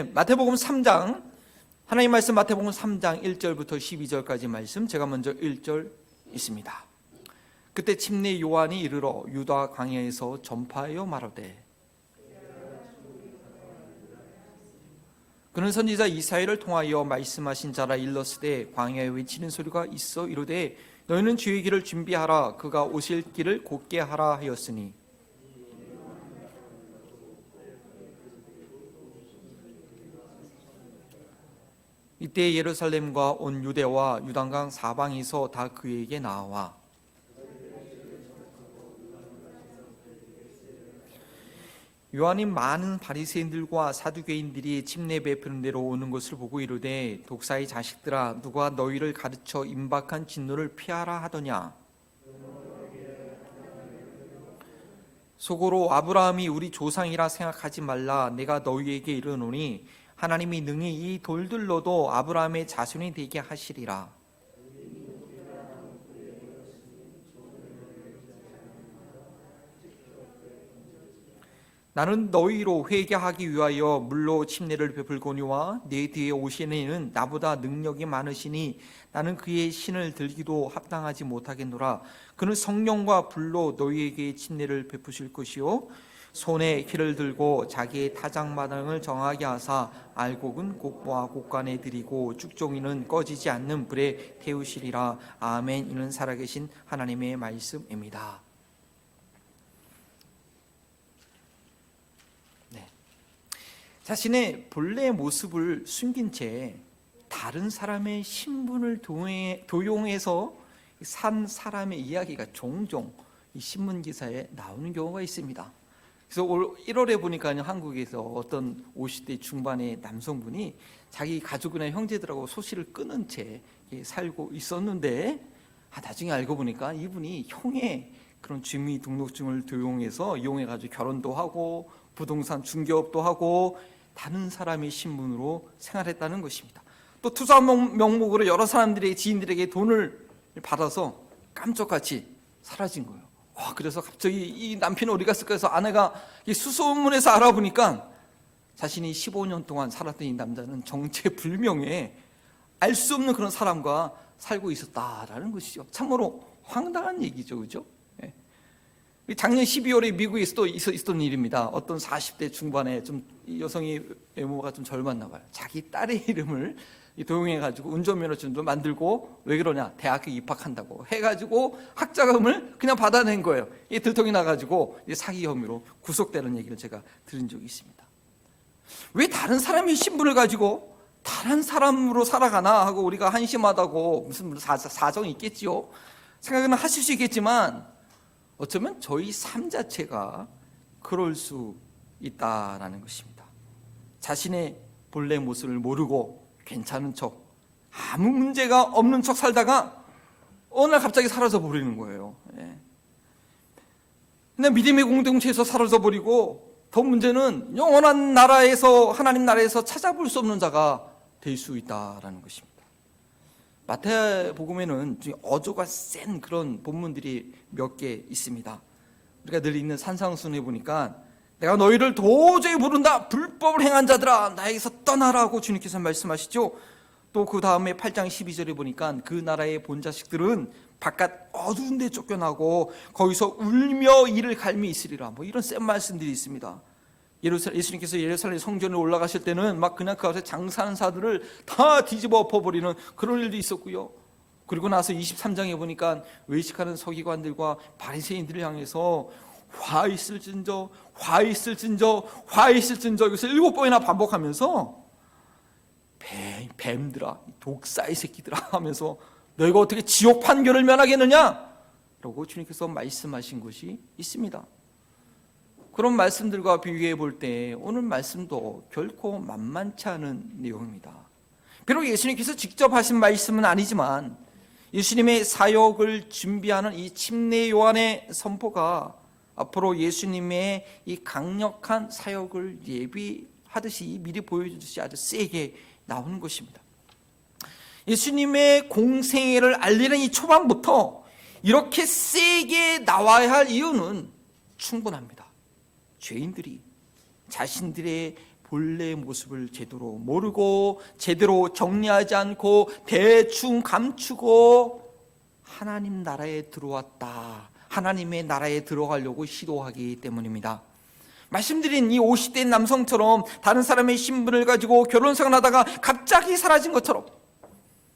마태복음 3장, 하나님 말씀 마태복음 3장 1절부터 12절까지 말씀, 제가 먼저 1절 있습니다. 그때 침례 요한이 이르러 유다 광야에서 전파하여 말하되, 그는 선지자 이사야를 통하여 말씀하신 자라 일렀으되, 광야에 외치는 소리가 있어 이르되 너희는 주의 길을 준비하라, 그가 오실 길을 곧게 하라 하였으니, 이때 예루살렘과 온 유대와 유단강 사방에서 다 그에게 나와 요한이 많은 바리새인들과 사두개인들이 침례 베푸는 데로 오는 것을 보고 이르되, 독사의 자식들아, 누가 너희를 가르쳐 임박한 진노를 피하라 하더냐? 속으로 아브라함이 우리 조상이라 생각하지 말라. 내가 너희에게 이르노니 하나님이 능히 이 돌들로도 아브라함의 자손이 되게 하시리라. 나는 너희로 회개하기 위하여 물로 침례를 베풀거니와 내 뒤에 오시는 이는 나보다 능력이 많으시니 나는 그의 신을 들기도 합당하지 못하겠노라. 그는 성령과 불로 너희에게 침례를 베푸실 것이요 손에 키를 들고 자기의 타작마당을 정하게 하사 알곡은 곡과 곡간에 드리고 쭉종이는 꺼지지 않는 불에 태우시리라. 아멘. 이는 살아계신 하나님의 말씀입니다. 자신의 본래 모습을 숨긴 채 다른 사람의 신분을 도용해서 산 사람의 이야기가 종종 이 신문 기사에 나오는 경우가 있습니다. 그래서 올 1월에 보니까 한국에서 어떤 50대 중반의 남성분이 자기 가족이나 형제들하고 소식을 끊은 채 살고 있었는데, 나중에 알고 보니까 이분이 형의 그런 주민등록증을 도용해서 이용해가지고 결혼도 하고 부동산 중개업도 하고 다른 사람의 신분으로 생활했다는 것입니다. 또 투자 명목으로 여러 사람들의 지인들에게 돈을 받아서 깜짝같이 사라진 거예요. 그래서 갑자기 이 남편이 어디 갔을까 해서 아내가 수소문해서 알아보니까 자신이 15년 동안 살았던 이 남자는 정체불명의 알 수 없는 그런 사람과 살고 있었다라는 것이죠. 참으로 황당한 얘기죠, 그죠? 작년 12월에 미국에서도 있었던 일입니다. 어떤 40대 중반에 좀 여성이 외모가 좀 젊었나 봐요. 자기 딸의 이름을 도용해가지고 운전면허증도 만들고, 왜 그러냐? 대학교 입학한다고 해가지고 학자금을 그냥 받아낸 거예요. 이 들통이 나가지고 사기 혐의로 구속되는 얘기를 제가 들은 적이 있습니다. 왜 다른 사람의 신분을 가지고 다른 사람으로 살아가나 하고 우리가 한심하다고, 무슨 사정이 있겠지요? 생각은 하실 수 있겠지만 어쩌면 저희 삶 자체가 그럴 수 있다라는 것입니다. 자신의 본래 모습을 모르고 괜찮은 척, 아무 문제가 없는 척 살다가 어느 날 갑자기 사라져 버리는 거예요. 근데 믿음의 공동체에서 사라져 버리고, 더 문제는 영원한 나라에서, 하나님 나라에서 찾아볼 수 없는 자가 될 수 있다라는 것입니다. 마태복음에는 어조가 센 그런 본문들이 몇 개 있습니다. 우리가 늘 읽는 산상순에 보니까, 내가 너희를 도저히 모른다, 불법을 행한 자들아 나에게서 떠나라고 주님께서 말씀하시죠. 또 그 다음에 8장 12절에 보니까 그 나라의 본자식들은 바깥 어두운 데 쫓겨나고 거기서 울며 이를 갈미 있으리라. 이런 센 말씀들이 있습니다. 예수님께서 예루살렘 성전에 올라가실 때는 막 그냥 그 앞에 장사하는 사들을 다 뒤집어 엎어버리는 그런 일도 있었고요. 그리고 나서 23장에 보니까 외식하는 서기관들과 바리새인들을 향해서 화 있을진저, 화 있을진저, 화 있을진저, 이것을 7번이나 반복하면서 뱀들아, 독사의 새끼들아 하면서 너희가 어떻게 지옥 판결을 면하겠느냐? 라고 주님께서 말씀하신 것이 있습니다. 그런 말씀들과 비교해 볼 때 오늘 말씀도 결코 만만치 않은 내용입니다. 비록 예수님께서 직접 하신 말씀은 아니지만 예수님의 사역을 준비하는 이 침례 요한의 선포가 앞으로 예수님의 이 강력한 사역을 예비하듯이 미리 보여주듯이 아주 세게 나오는 것입니다. 예수님의 공생애를 알리는 이 초반부터 이렇게 세게 나와야 할 이유는 충분합니다. 죄인들이 자신들의 본래의 모습을 제대로 모르고 제대로 정리하지 않고 대충 감추고 하나님 나라에 들어왔다, 하나님의 나라에 들어가려고 시도하기 때문입니다. 말씀드린 이 50대 남성처럼 다른 사람의 신분을 가지고 결혼생활하다가 갑자기 사라진 것처럼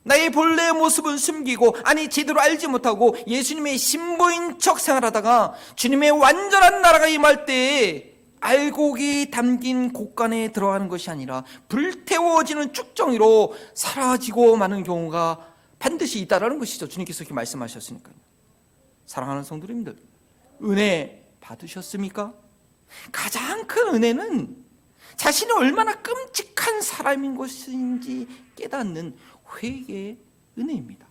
나의 본래의 모습은 숨기고, 아니 제대로 알지 못하고 예수님의 신부인 척 생활하다가 주님의 완전한 나라가 임할 때에 알곡이 담긴 곳간에 들어가는 것이 아니라 불태워지는 쭉정이로 사라지고 마는 경우가 반드시 있다라는 것이죠. 주님께서 그렇게 말씀하셨으니까요. 사랑하는 성도님들, 은혜 받으셨습니까? 가장 큰 은혜는 자신이 얼마나 끔찍한 사람인 것인지 깨닫는 회개의 은혜입니다.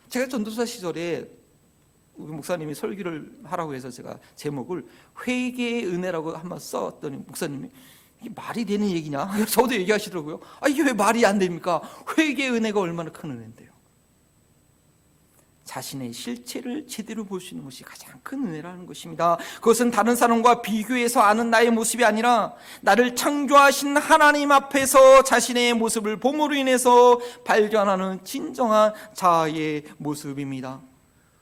제가 전도사 시절에 우리 목사님이 설교를 하라고 해서 제가 제목을 회개의 은혜라고 한번 썼더니 목사님이 이게 말이 되는 얘기냐? 저도 얘기하시더라고요. 이게 왜 말이 안 됩니까? 회개의 은혜가 얼마나 큰 은혜인데요. 자신의 실체를 제대로 볼 수 있는 것이 가장 큰 은혜라는 것입니다. 그것은 다른 사람과 비교해서 아는 나의 모습이 아니라 나를 창조하신 하나님 앞에서 자신의 모습을 봄으로 인해서 발견하는 진정한 자아의 모습입니다.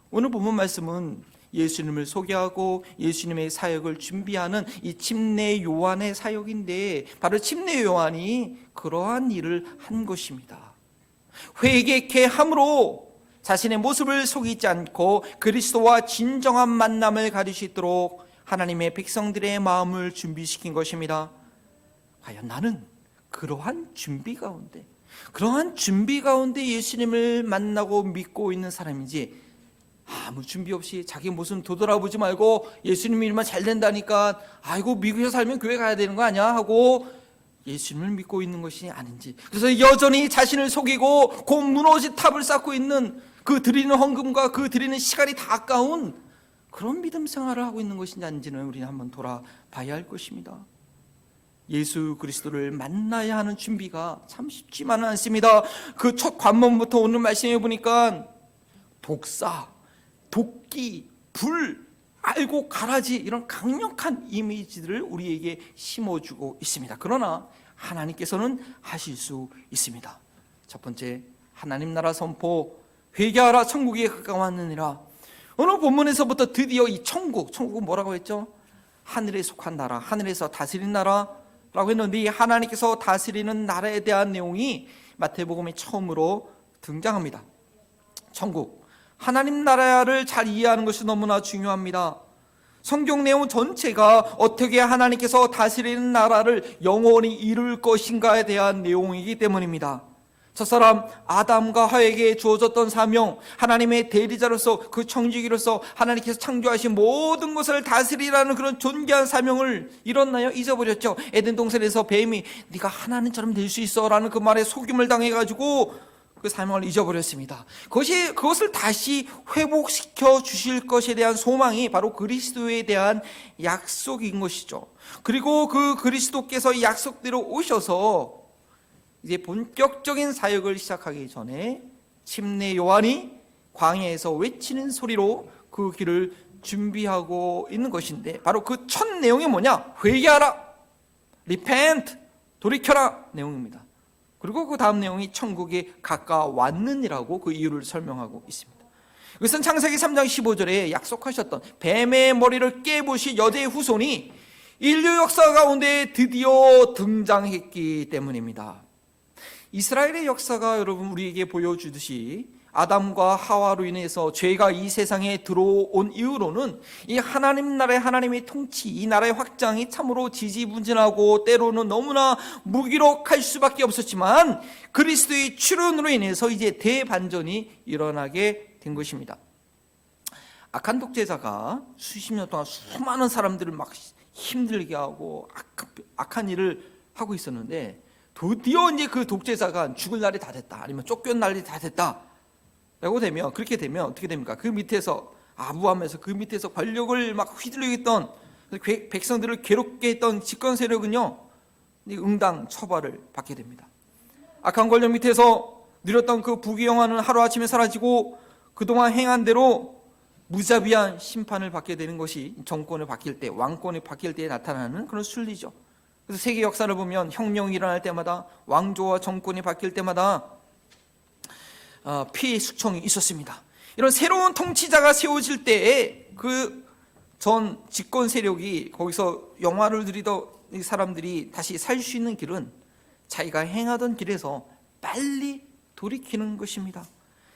오늘 본문 말씀은 예수님을 소개하고 예수님의 사역을 준비하는 이 침례 요한의 사역인데, 바로 침례 요한이 그러한 일을 한 것입니다. 회개케 함으로 자신의 모습을 속이지 않고 그리스도와 진정한 만남을 가질 수 있도록 하나님의 백성들의 마음을 준비시킨 것입니다. 과연 나는 그러한 준비 가운데 예수님을 만나고 믿고 있는 사람인지, 아무 준비 없이 자기 모습 도돌아보지 말고 예수님 일만 잘 된다니까 아이고 미국에서 살면 교회 가야 되는 거 아니야 하고 예수님을 믿고 있는 것이 아닌지, 그래서 여전히 자신을 속이고 곧 무너진 탑을 쌓고 있는, 그 드리는 헌금과 그 드리는 시간이 다 아까운 그런 믿음 생활을 하고 있는 것인지 아닌지는 우리는 한번 돌아봐야 할 것입니다. 예수 그리스도를 만나야 하는 준비가 참 쉽지만은 않습니다. 그 첫 관문부터 오늘 말씀해 보니까 독사, 도끼, 불, 알고 가라지, 이런 강력한 이미지들을 우리에게 심어주고 있습니다. 그러나 하나님께서는 하실 수 있습니다. 첫 번째, 하나님 나라 선포, 회개하라 천국에 가까웠느니라. 오늘 본문에서부터 드디어 이 천국은 뭐라고 했죠? 하늘에 속한 나라, 하늘에서 다스리는 나라라고 했는데, 이 하나님께서 다스리는 나라에 대한 내용이 마태복음에 처음으로 등장합니다. 천국, 하나님 나라를 잘 이해하는 것이 너무나 중요합니다. 성경 내용 전체가 어떻게 하나님께서 다스리는 나라를 영원히 이룰 것인가에 대한 내용이기 때문입니다. 첫사람 아담과 하에게 주어졌던 사명, 하나님의 대리자로서 그 청지기로서 하나님께서 창조하신 모든 것을 다스리라는 그런 존귀한 사명을 잃었나요? 잊어버렸죠. 에덴 동산에서 뱀이 네가 하나님처럼 될 수 있어 라는 그 말에 속임을 당해가지고 그 사명을 잊어버렸습니다. 그것을 다시 회복시켜 주실 것에 대한 소망이 바로 그리스도에 대한 약속인 것이죠. 그리고 그 그리스도께서 약속대로 오셔서 이제 본격적인 사역을 시작하기 전에 침례 요한이 광야에서 외치는 소리로 그 길을 준비하고 있는 것인데, 바로 그 첫 내용이 뭐냐? 회개하라, repent, 돌이켜라 내용입니다. 그리고 그 다음 내용이 천국에 가까웠느니라고 그 이유를 설명하고 있습니다. 이것은 창세기 3장 15절에 약속하셨던 뱀의 머리를 깨부신 여자의 후손이 인류 역사 가운데 드디어 등장했기 때문입니다. 이스라엘의 역사가 여러분 우리에게 보여주듯이 아담과 하와로 인해서 죄가 이 세상에 들어온 이후로는 이 하나님 나라의 하나님의 통치, 이 나라의 확장이 참으로 지지부진하고 때로는 너무나 무기력할 수밖에 없었지만, 그리스도의 출현으로 인해서 이제 대반전이 일어나게 된 것입니다. 악한 독재자가 수십 년 동안 수많은 사람들을 막 힘들게 하고 악한 일을 하고 있었는데, 드디어 이제 그 독재자가 죽을 날이 다 됐다, 아니면 쫓겨날 날이 다 됐다 그렇게 되면 어떻게 됩니까? 그 밑에서 아부하면서 그 밑에서 권력을 막 휘둘리고 있던 백성들을 괴롭게 했던 집권 세력은요, 응당 처벌을 받게 됩니다. 악한 권력 밑에서 누렸던 그 부귀영화는 하루아침에 사라지고 그동안 행한 대로 무자비한 심판을 받게 되는 것이 정권을 바뀔 때, 왕권이 바뀔 때 나타나는 그런 순리죠. 그래서 세계 역사를 보면 혁명이 일어날 때마다, 왕조와 정권이 바뀔 때마다 피해 숙청이 있었습니다. 이런 새로운 통치자가 세워질 때에 그 전 집권 세력이 거기서 영화를 누리던 이 사람들이 다시 살 수 있는 길은 자기가 행하던 길에서 빨리 돌이키는 것입니다.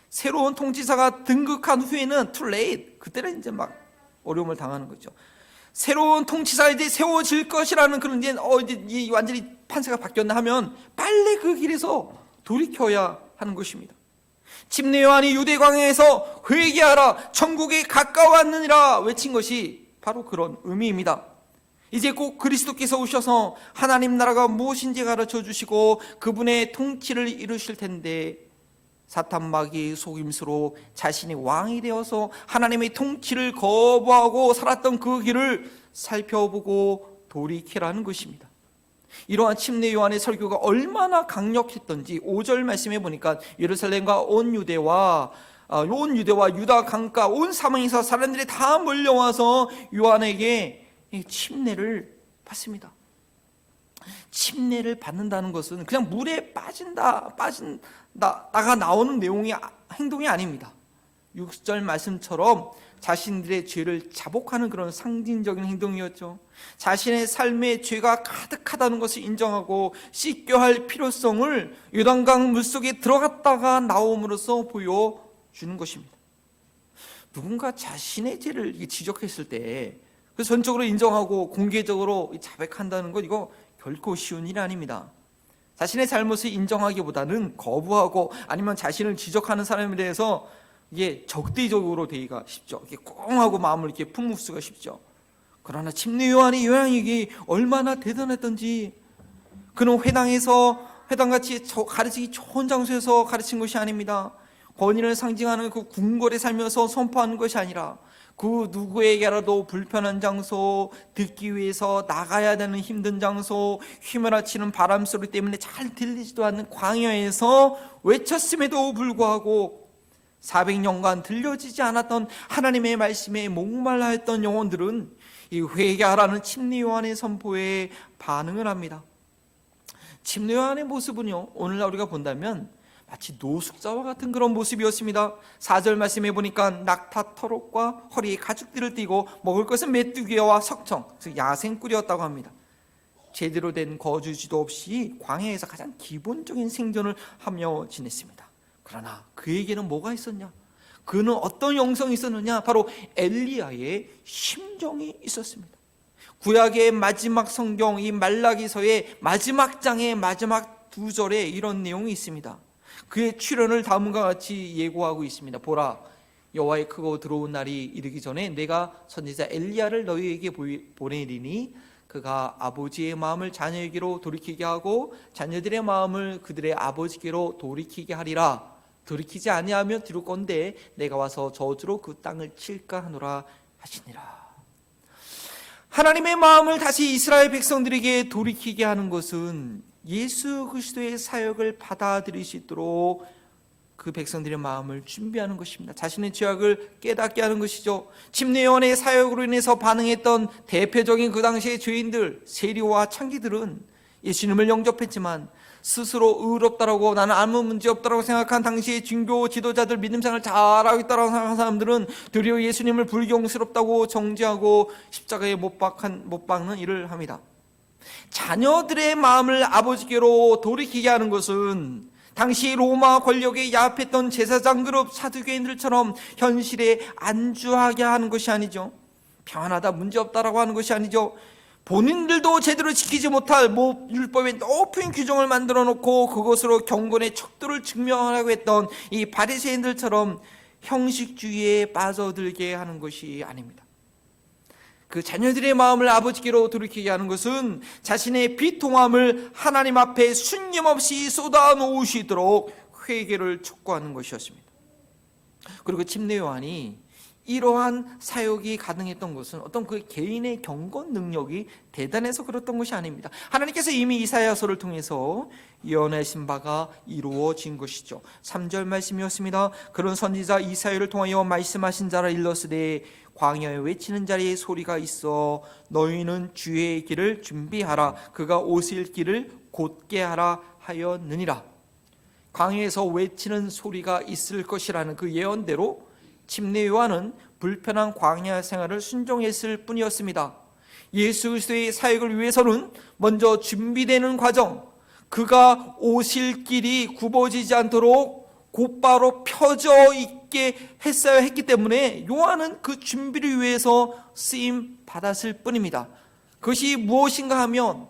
새로운 통치자가 등극한 후에는 too late, 그때는 이제 막 어려움을 당하는 거죠. 새로운 통치자가 이제 세워질 것이라는 그런 이제 완전히 판세가 바뀌었나 하면 빨리 그 길에서 돌이켜야 하는 것입니다. 침례 요한이 유대 광야에서 회개하라, 천국에 가까웠느니라 외친 것이 바로 그런 의미입니다. 이제 꼭 그리스도께서 오셔서 하나님 나라가 무엇인지 가르쳐 주시고 그분의 통치를 이루실 텐데, 사탄 마귀의 속임수로 자신이 왕이 되어서 하나님의 통치를 거부하고 살았던 그 길을 살펴보고 돌이키라는 것입니다. 이러한 침례 요한의 설교가 얼마나 강력했던지 5절 말씀해 보니까 예루살렘과 온 유대와 유다 강가 온 사방에서 사람들이 다 몰려와서 요한에게 침례를 받습니다. 침례를 받는다는 것은 그냥 물에 빠진다가 나오는 내용이 행동이 아닙니다. 6절 말씀처럼 자신들의 죄를 자복하는 그런 상징적인 행동이었죠. 자신의 삶에 죄가 가득하다는 것을 인정하고 씻겨야 할 필요성을 요단강 물속에 들어갔다가 나옴으로써 보여주는 것입니다. 누군가 자신의 죄를 지적했을 때 그 전적으로 인정하고 공개적으로 자백한다는 것, 이거 결코 쉬운 일이 아닙니다. 자신의 잘못을 인정하기보다는 거부하고 아니면 자신을 지적하는 사람에 대해서 이게 적대적으로 되기가 쉽죠. 이렇게 꽁하고 마음을 이렇게 품을 수가 쉽죠. 그러나 침례 요한이 요한에게 얼마나 대단했던지, 그는 회당같이 가르치기 좋은 장소에서 가르친 것이 아닙니다. 권위를 상징하는 그 궁궐에 살면서 선포하는 것이 아니라 그 누구에게라도 불편한 장소, 듣기 위해서 나가야 되는 힘든 장소, 휘몰아치는 바람 소리 때문에 잘 들리지도 않는 광야에서 외쳤음에도 불구하고 400년간 들려지지 않았던 하나님의 말씀에 목말라 했던 영혼들은 이 회개하라는 침례 요한의 선포에 반응을 합니다. 침례 요한의 모습은요, 오늘날 우리가 본다면 마치 노숙자와 같은 그런 모습이었습니다. 4절 말씀해 보니까 낙타 털옷과 허리에 가죽띠를 띠고 먹을 것은 메뚜기와 석청, 즉 야생꿀이었다고 합니다. 제대로 된 거주지도 없이 광야에서 가장 기본적인 생존을 하며 지냈습니다. 그러나 그에게는 뭐가 있었냐? 그는 어떤 영성이 있었느냐? 바로 엘리야의 심정이 있었습니다. 구약의 마지막 성경, 이 말라기서의 마지막 장의 마지막 2절에 이런 내용이 있습니다. 그의 출현을 다음과 같이 예고하고 있습니다. 보라, 여호와의 크고 들어온 날이 이르기 전에 내가 선지자 엘리야를 너희에게 보내리니 그가 아버지의 마음을 자녀에게로 돌이키게 하고 자녀들의 마음을 그들의 아버지께로 돌이키게 하리라. 돌이키지 아니하면 뒤로 건대 내가 와서 저주로 그 땅을 칠까 하노라 하시니라. 하나님의 마음을 다시 이스라엘 백성들에게 돌이키게 하는 것은 예수 그리스도의 사역을 받아들일 수 있도록 그 백성들의 마음을 준비하는 것입니다. 자신의 죄악을 깨닫게 하는 것이죠. 침례 요한의 사역으로 인해서 반응했던 대표적인 그 당시의 죄인들, 세리와 창기들은 예수님을 영접했지만 스스로 의롭다라고, 나는 아무 문제 없다라고 생각한 당시의 종교 지도자들, 믿음생활을 잘하고 있다라고 생각한 사람들은 도리어 예수님을 불경스럽다고 정죄하고 십자가에 못 박는 일을 합니다. 자녀들의 마음을 아버지께로 돌이키게 하는 것은 당시 로마 권력에 야합했던 제사장 그룹 사두개인들처럼 현실에 안주하게 하는 것이 아니죠. 평안하다, 문제없다라고 하는 것이 아니죠. 본인들도 제대로 지키지 못할 율법의 높은 규정을 만들어 놓고 그것으로 경건의 척도를 증명하려고 했던 이 바리새인들처럼 형식주의에 빠져들게 하는 것이 아닙니다. 그 자녀들의 마음을 아버지께로 돌이키게 하는 것은 자신의 비통함을 하나님 앞에 순김없이 쏟아놓으시도록 회개를 촉구하는 것이었습니다. 그리고 침례 요한이 이러한 사역이 가능했던 것은 어떤 그 개인의 경건 능력이 대단해서 그랬던 것이 아닙니다. 하나님께서 이미 이사야서를 통해서 예언하신 바가 이루어진 것이죠. 3절 말씀이었습니다. 그런 선지자 이사야를 통하여 말씀하신 자라 일러스되 광야에 외치는 자리에 소리가 있어 너희는 주의 길을 준비하라 그가 오실 길을 곧게 하라 하였느니라. 광야에서 외치는 소리가 있을 것이라는 그 예언대로 침례 요한은 불편한 광야 생활을 순종했을 뿐이었습니다. 예수 그리스도의 사역을 위해서는 먼저 준비되는 과정, 그가 오실 길이 굽어지지 않도록 곧바로 펴져 있게 했어야 했기 때문에 요한은 그 준비를 위해서 쓰임 받았을 뿐입니다. 그것이 무엇인가 하면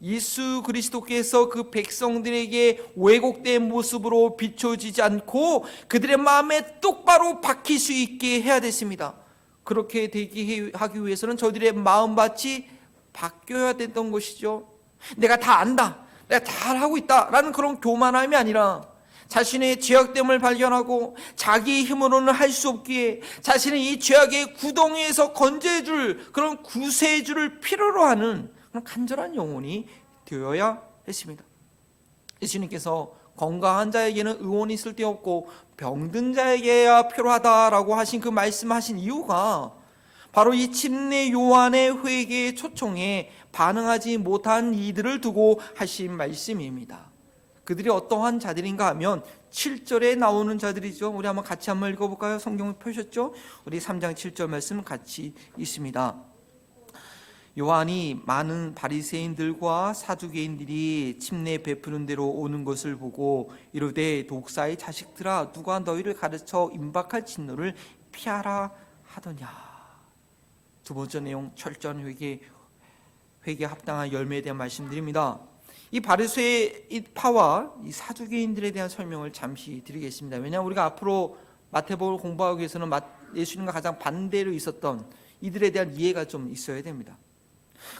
예수 그리스도께서 그 백성들에게 왜곡된 모습으로 비춰지지 않고 그들의 마음에 똑바로 박힐 수 있게 해야 됐습니다. 그렇게 되게 하기 위해서는 저들의 마음밭이 바뀌어야 됐던 것이죠. 내가 다 안다, 내가 잘하고 있다라는 그런 교만함이 아니라 자신의 죄악됨을 발견하고 자기 힘으로는 할 수 없기에 자신의 이 죄악의 구덩이에서 건져줄 그런 구세주를 필요로 하는 그런 간절한 영혼이 되어야 했습니다. 예수님께서 건강한 자에게는 의원이 쓸데없고 병든 자에게야 필요하다라고 하신 그 말씀하신 이유가 바로 이 침례 요한의 회개의 초청에 반응하지 못한 이들을 두고 하신 말씀입니다. 그들이 어떠한 자들인가 하면 7절에 나오는 자들이죠. 우리 한번 같이 한번 읽어볼까요? 성경을 펴셨죠? 우리 3장 7절 말씀 같이 있습니다. 요한이 많은 바리새인들과 사두개인들이 침례 베푸는 대로 오는 것을 보고 이르되 독사의 자식들아 누가 너희를 가르쳐 임박할 진노를 피하라 하더냐. 두 번째 내용 철저한 회개에 합당한 열매에 대한 말씀드립니다. 이 바리새파와 이 사두개인들에 대한 설명을 잠시 드리겠습니다. 왜냐하면 우리가 앞으로 마태복음을 공부하기 위해서는 예수님과 가장 반대로 있었던 이들에 대한 이해가 좀 있어야 됩니다.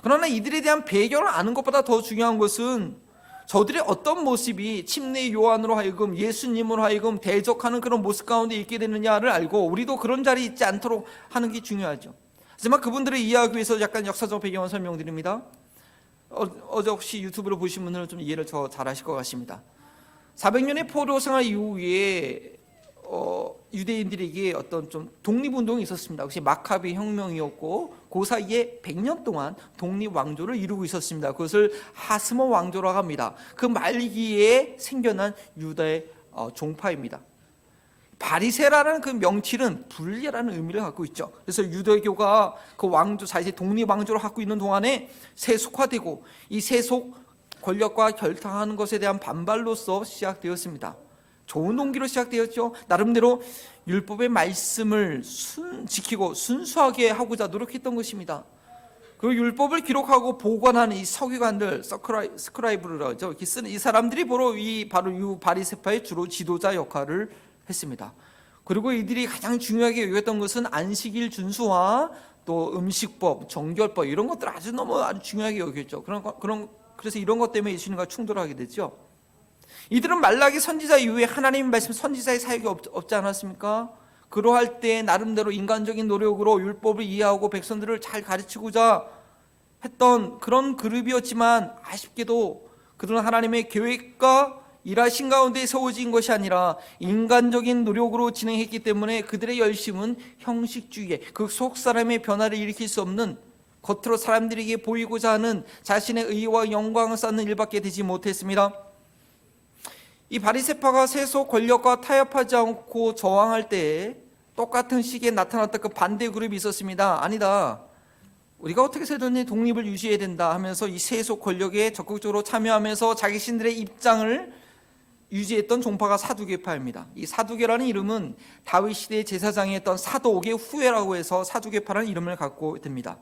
그러나 이들에 대한 배경을 아는 것보다 더 중요한 것은 저들의 어떤 모습이 침례 요한으로 하여금 예수님으로 하여금 대적하는 그런 모습 가운데 있게 되느냐를 알고 우리도 그런 자리에 있지 않도록 하는 게 중요하죠. 하지만 그분들을 이해하기 위해서 약간 역사적 배경을 설명드립니다. 어제 혹시 유튜브로 보신 분들은 좀 이해를 더 잘하실 것 같습니다. 400년의 포로 생활 이후에 유대인들에게 어떤 좀 독립운동이 있었습니다. 그것이 마카비 혁명이었고 그 사이에 100년 동안 독립왕조를 이루고 있었습니다. 그것을 하스모 왕조라고 합니다. 그 말기에 생겨난 유다의 종파입니다. 바리새라는 그 명칭은 분리라는 의미를 갖고 있죠. 그래서 유대교가 그 왕조 사이에 독립왕조를 갖고 있는 동안에 세속화되고 이 세속 권력과 결탁하는 것에 대한 반발로서 시작되었습니다. 좋은 동기로 시작되었죠. 나름대로 율법의 말씀을 지키고 순수하게 하고자 노력했던 것입니다. 그 율법을 기록하고 보관하는 이 서기관들, 스크라이브라고 하죠. 이렇게 쓰는 이 사람들이 바로 이 바리새파의 주로 지도자 역할을 했습니다. 그리고 이들이 가장 중요하게 여겼던 것은 안식일 준수와 또 음식법, 정결법 이런 것들 아주 중요하게 여겼죠. 그래서 이런 것 때문에 예수님과 충돌하게 됐죠. 이들은 말라기 선지자 이후에 하나님 말씀 선지자의 사역이 없지 않았습니까? 그러할 때 나름대로 인간적인 노력으로 율법을 이해하고 백성들을 잘 가르치고자 했던 그런 그룹이었지만 아쉽게도 그들은 하나님의 계획과 일하신 가운데 세워진 것이 아니라 인간적인 노력으로 진행했기 때문에 그들의 열심은 형식주의에 그 속 사람의 변화를 일으킬 수 없는 겉으로 사람들에게 보이고자 하는 자신의 의와 영광을 쌓는 일밖에 되지 못했습니다. 이 바리새파가 세속 권력과 타협하지 않고 저항할 때 똑같은 시기에 나타났던 그 반대 그룹이 있었습니다. 아니다. 우리가 어떻게 해서든 독립을 유지해야 된다 하면서 이 세속 권력에 적극적으로 참여하면서 자신들의 입장을 유지했던 종파가 사두개파입니다. 이 사두개라는 이름은 다윗 시대의 제사장이었던 사독의 후예라고 해서 사두개파라는 이름을 갖고 됩니다.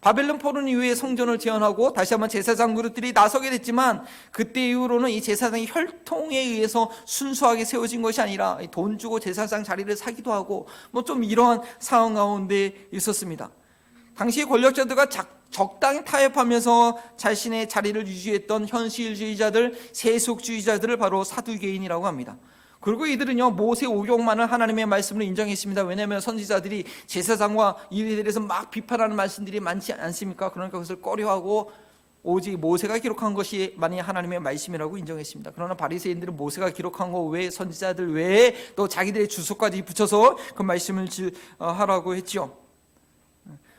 바벨론 포로 이후에 성전을 재건하고 다시 한번 제사장 그룹들이 나서게 됐지만 그때 이후로는 이 제사장이 혈통에 의해서 순수하게 세워진 것이 아니라 돈 주고 제사장 자리를 사기도 하고 좀 이러한 상황 가운데 있었습니다. 당시 권력자들과 적당히 타협하면서 자신의 자리를 유지했던 현실주의자들, 세속주의자들을 바로 사두개인이라고 합니다. 그리고 이들은요, 모세 오경만을 하나님의 말씀으로 인정했습니다. 왜냐하면 선지자들이 제사장과 이에 대해서 막 비판하는 말씀들이 많지 않습니까? 그러니까 그것을 꺼려하고 오직 모세가 기록한 것이 만약 하나님의 말씀이라고 인정했습니다. 그러나 바리새인들은 모세가 기록한 것 외에 선지자들 외에 또 자기들의 주소까지 붙여서 그 말씀을 하라고 했죠.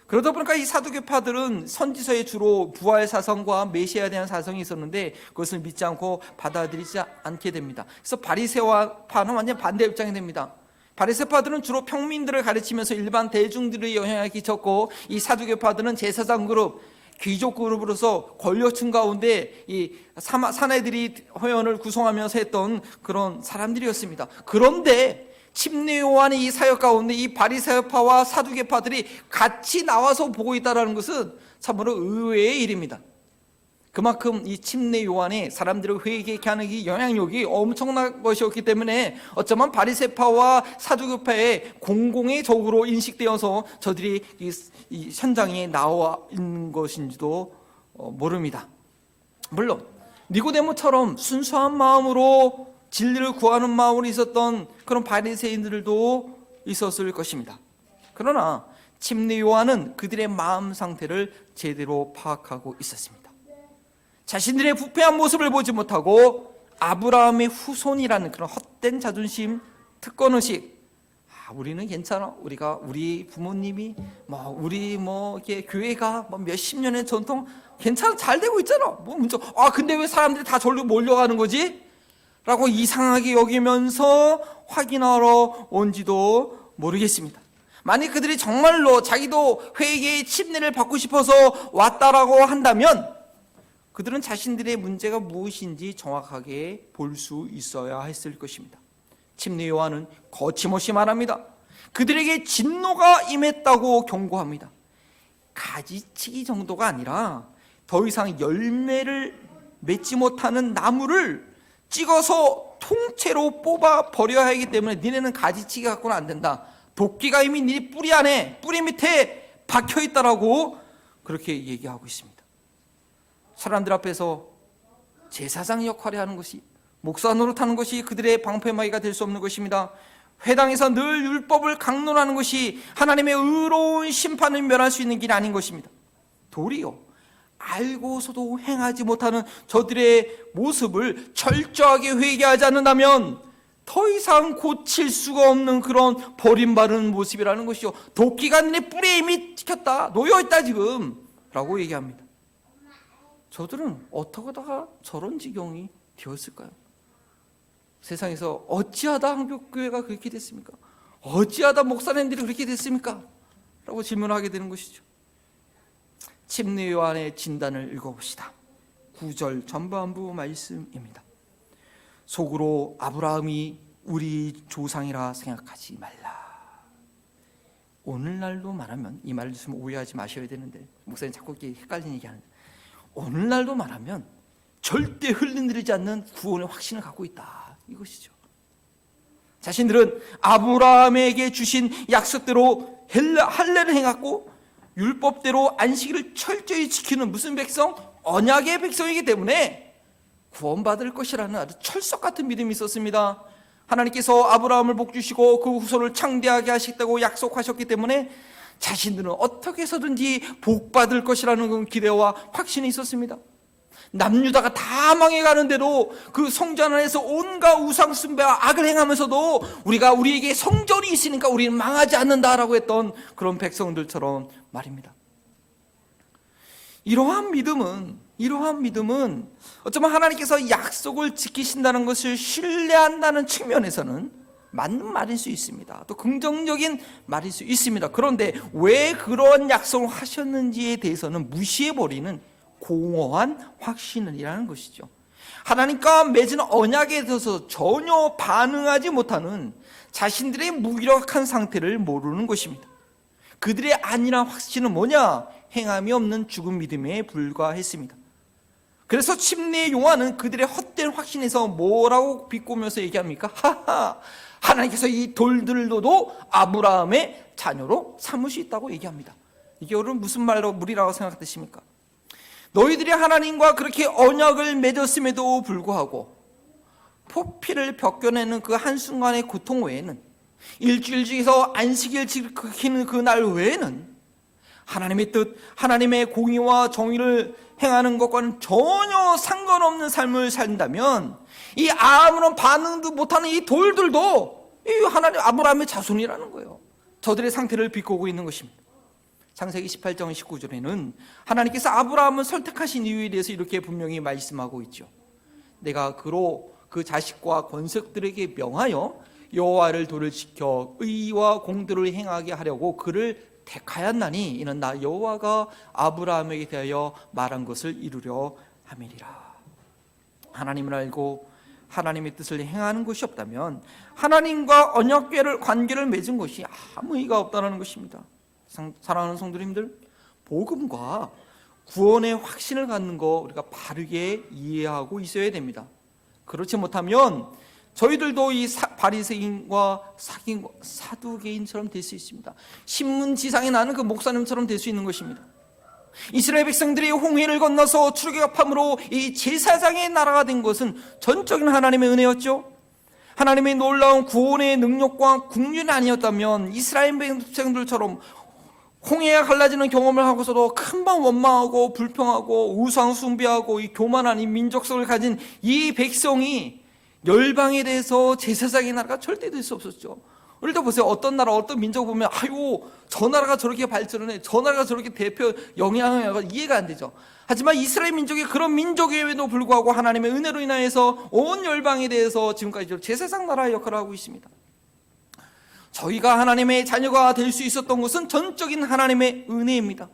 그러다 보니까 이 사두개파들은 선지서에 주로 부활 사성과 메시아에 대한 사성이 있었는데 그것을 믿지 않고 받아들이지 않게 됩니다. 그래서 바리새파는 완전 반대 입장이 됩니다. 바리새파들은 주로 평민들을 가르치면서 일반 대중들의 영향을 끼쳤고, 이 사두개파들은 제사장 그룹, 귀족 그룹으로서 권력층 가운데 이 사내들이 회원을 구성하면서 했던 그런 사람들이었습니다. 그런데 침례 요한의 이 사역 가운데 이 바리새파와 사두개파들이 같이 나와서 보고 있다는 것은 참으로 의외의 일입니다. 그만큼 이 침례 요한이 사람들을 회개케 하는 이 영향력이 엄청난 것이었기 때문에 어쩌면 바리새파와 사두개파의 공공의 적으로 인식되어서 저들이 이 현장에 나와 있는 것인지도 모릅니다. 물론 니고데모처럼 순수한 마음으로 진리를 구하는 마음으로 있었던 그런 바리새인들도 있었을 것입니다. 그러나 침례 요한은 그들의 마음 상태를 제대로 파악하고 있었습니다. 자신들의 부패한 모습을 보지 못하고 아브라함의 후손이라는 그런 헛된 자존심, 특권의식, 우리는 괜찮아, 우리 부모님이 우리 이렇게 교회가 몇십 년의 전통 괜찮아, 잘 되고 있잖아, 근데 왜 사람들이 다 절로 몰려가는 거지? 라고 이상하게 여기면서 확인하러 온지도 모르겠습니다. 만약 그들이 정말로 자기도 회개의 침례를 받고 싶어서 왔다라고 한다면 그들은 자신들의 문제가 무엇인지 정확하게 볼 수 있어야 했을 것입니다. 침례 요한은 거침없이 말합니다. 그들에게 진노가 임했다고 경고합니다. 가지치기 정도가 아니라 더 이상 열매를 맺지 못하는 나무를 찍어서 통째로 뽑아 버려야 하기 때문에 니네는 가지치기 갖고는 안 된다. 도끼가 이미 네 뿌리 안에, 뿌리 밑에 박혀 있다라고 그렇게 얘기하고 있습니다. 사람들 앞에서 제사장 역할을 하는 것이, 목사 노릇하는 것이 그들의 방패막이가 될 수 없는 것입니다. 회당에서 늘 율법을 강론하는 것이 하나님의 의로운 심판을 면할 수 있는 길이 아닌 것입니다. 도리어 알고서도 행하지 못하는 저들의 모습을 철저하게 회개하지 않는다면 더 이상 고칠 수가 없는 그런 버림받은 모습이라는 것이죠. 도끼가 내 뿌리에 이미 찍혔다, 놓여있다 지금 라고 얘기합니다. 저들은 어떻게 하다가 저런 지경이 되었을까요? 세상에서 어찌하다 한국교회가 그렇게 됐습니까? 어찌하다 목사님들이 그렇게 됐습니까? 라고 질문하게 되는 것이죠. 침례 요한의 진단을 읽어봅시다. 9절 전반부 말씀입니다. 속으로 아브라함이 우리 조상이라 생각하지 말라. 오늘날로 말하면, 이 말을 좀 오해하지 마셔야 되는데 목사님 자꾸 이렇게 헷갈리는 얘기하는데, 오늘날도 말하면 절대 흘러내리지 않는 구원의 확신을 갖고 있다, 이것이죠. 자신들은 아브라함에게 주신 약속대로 할례를 행했고 율법대로 안식일을 철저히 지키는 무슨 백성? 언약의 백성이기 때문에 구원받을 것이라는 아주 철석 같은 믿음이 있었습니다. 하나님께서 아브라함을 복주시고 그 후손을 창대하게 하시겠다고 약속하셨기 때문에 자신들은 어떻게 해서든지 복받을 것이라는 기대와 확신이 있었습니다. 남유다가 다 망해가는데도 그 성전 안에서 온갖 우상 숭배와 악을 행하면서도 우리에게 성전이 있으니까 우리는 망하지 않는다라고 했던 그런 백성들처럼 말입니다. 이러한 믿음은 어쩌면 하나님께서 약속을 지키신다는 것을 신뢰한다는 측면에서는 맞는 말일 수 있습니다. 또 긍정적인 말일 수 있습니다. 그런데 왜 그런 약속을 하셨는지에 대해서는 무시해버리는 공허한 확신이라는 것이죠. 하나님과 맺은 언약에 대해서 전혀 반응하지 못하는 자신들의 무기력한 상태를 모르는 것입니다. 그들의 안일한 확신은 뭐냐? 행함이 없는 죽은 믿음에 불과했습니다. 그래서 침례 요한은 그들의 헛된 확신에서 뭐라고 비꼬면서 얘기합니까? 하나님께서 이 돌들로도 아브라함의 자녀로 삼을 수 있다고 얘기합니다. 이게 여러분 무슨 말로 무리라고 생각하십니까? 너희들이 하나님과 그렇게 언약을 맺었음에도 불구하고 포피를 벗겨내는 그 한순간의 고통 외에는, 일주일 중에서 안식일 지키는 그날 외에는 하나님의 뜻, 하나님의 공의와 정의를 행하는 것과는 전혀 상관없는 삶을 산다면 이 아무런 반응도 못하는 이 돌들도 이 하나님 아브라함의 자손이라는 거예요. 저들의 상태를 비꼬고 있는 것입니다. 창세기 18장 19절에는 하나님께서 아브라함을 선택하신 이유에 대해서 이렇게 분명히 말씀하고 있죠. 내가 그로 그 자식과 권속들에게 명하여 여호와를 도를 지켜 의와 공도를 행하게 하려고 그를 택하였나니 이는 나 여호와가 아브라함에게 대하여 말한 것을 이루려 함이니라. 하나님을 알고 하나님의 뜻을 행하는 것이 없다면 하나님과 언약궤를 관계를 맺은 것이 아무 의미가 없다는 것입니다. 사랑하는 성도님들, 복음과 구원의 확신을 갖는 거 우리가 바르게 이해하고 있어야 됩니다. 그렇지 못하면 저희들도 이 바리새인과 사두개인처럼 될 수 있습니다. 신문지상에 나는 그 목사님처럼 될 수 있는 것입니다. 이스라엘 백성들이 홍해를 건너서 출애굽함으로 이 제사장의 나라가 된 것은 전적인 하나님의 은혜였죠. 하나님의 놀라운 구원의 능력과 국률이 아니었다면 이스라엘 백성들처럼 홍해가 갈라지는 경험을 하고서도 금방 원망하고 불평하고 우상 숭배하고 이 교만한 이 민족성을 가진 이 백성이 열방에 대해서 제사장의 나라가 절대 될 수 없었죠. 우리도 보세요. 어떤 나라, 어떤 민족 보면 아유 저 나라가 저렇게 발전을 해, 저 나라가 저렇게 대표 영향을 이해가 안 되죠. 하지만 이스라엘 민족이 그런 민족임에도 불구하고 하나님의 은혜로 인하여서 온 열방에 대해서 지금까지 제사장 나라의 역할을 하고 있습니다. 저희가 하나님의 자녀가 될 수 있었던 것은 전적인 하나님의 은혜입니다.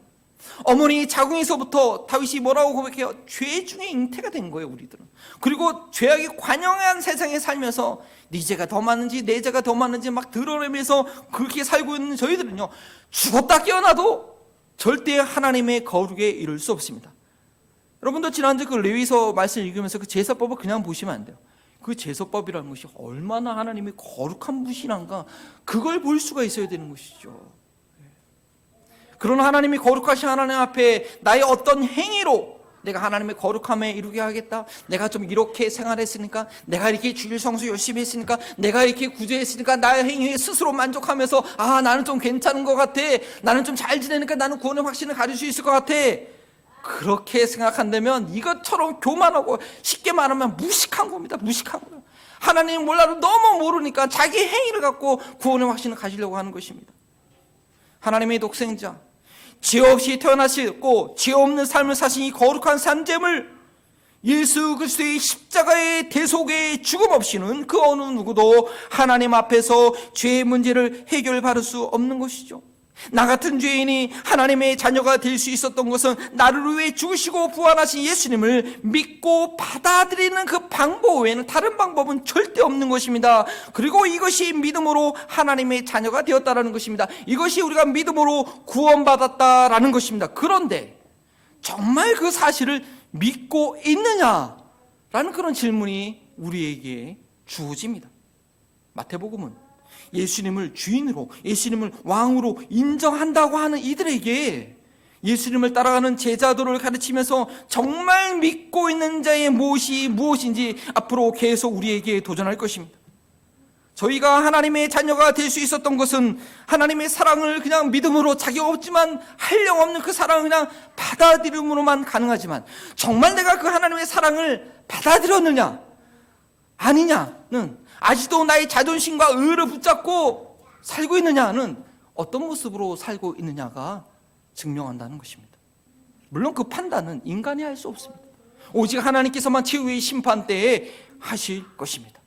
어머니 자궁에서부터 다윗이 뭐라고 고백해요? 죄 중에 잉태가 된 거예요, 우리들은. 그리고 죄악이 관영한 세상에 살면서 네 죄가 더 많은지 내 죄가 더 많은지 막 드러내면서 그렇게 살고 있는 저희들은요, 죽었다 깨어나도 절대 하나님의 거룩에 이를 수 없습니다. 여러분도 지난주 그 레위서 말씀 읽으면서 그 제사법을 그냥 보시면 안 돼요. 그 제사법이라는 것이 얼마나 하나님의 거룩한 분이란가, 그걸 볼 수가 있어야 되는 것이죠. 그런 하나님이 거룩하신 하나님 앞에 나의 어떤 행위로 내가 하나님의 거룩함에 이루게 하겠다, 내가 좀 이렇게 생활했으니까, 내가 이렇게 주일 성수 열심히 했으니까, 내가 이렇게 구제했으니까 나의 행위에 스스로 만족하면서 아 나는 좀 괜찮은 것 같아, 나는 좀 잘 지내니까 나는 구원의 확신을 가질 수 있을 것 같아, 그렇게 생각한다면 이것처럼 교만하고 쉽게 말하면 무식한 겁니다. 무식한 거예요. 하나님 몰라도 너무 모르니까 자기 행위를 갖고 구원의 확신을 가지려고 하는 것입니다. 하나님의 독생자, 죄 없이 태어나셨고 죄 없는 삶을 사신 이 거룩한 산재물 예수 그리스도의 십자가의 대속의 죽음 없이는 그 어느 누구도 하나님 앞에서 죄의 문제를 해결받을 수 없는 것이죠. 나 같은 죄인이 하나님의 자녀가 될 수 있었던 것은 나를 위해 죽으시고 부활하신 예수님을 믿고 받아들이는 그 방법 외에는 다른 방법은 절대 없는 것입니다. 그리고 이것이 믿음으로 하나님의 자녀가 되었다라는 것입니다. 이것이 우리가 믿음으로 구원받았다라는 것입니다. 그런데 정말 그 사실을 믿고 있느냐라는 그런 질문이 우리에게 주어집니다. 마태복음은 예수님을 주인으로, 예수님을 왕으로 인정한다고 하는 이들에게 예수님을 따라가는 제자들을 가르치면서 정말 믿고 있는 자의 무엇인지 앞으로 계속 우리에게 도전할 것입니다. 저희가 하나님의 자녀가 될 수 있었던 것은 하나님의 사랑을 그냥 믿음으로 자격 없지만 한량없는 그 사랑을 그냥 받아들임으로만 가능하지만, 정말 내가 그 하나님의 사랑을 받아들였느냐 아니냐는, 아직도 나의 자존심과 의를 붙잡고 살고 있느냐는, 어떤 모습으로 살고 있느냐가 증명한다는 것입니다. 물론 그 판단은 인간이 할 수 없습니다. 오직 하나님께서만 최후의 심판 때에 하실 것입니다.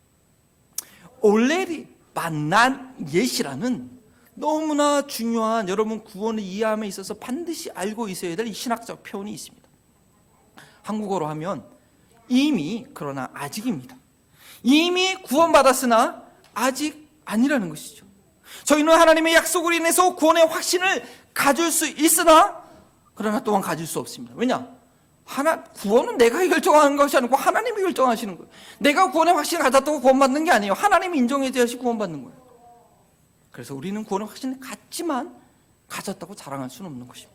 올레리 만난 예시라는 너무나 중요한, 여러분 구원을 이해함에 있어서 반드시 알고 있어야 될 이 신학적 표현이 있습니다. 한국어로 하면 이미 그러나 아직입니다. 이미 구원받았으나 아직 아니라는 것이죠. 저희는 하나님의 약속으로 인해서 구원의 확신을 가질 수 있으나 그러나 또한 가질 수 없습니다. 왜냐? 구원은 내가 결정하는 것이 아니고 하나님이 결정하시는 거예요. 내가 구원의 확신을 가졌다고 구원받는 게 아니에요. 하나님이 인정해야지 구원받는 거예요. 그래서 우리는 구원의 확신을 갖지만 가졌다고 자랑할 수는 없는 것입니다.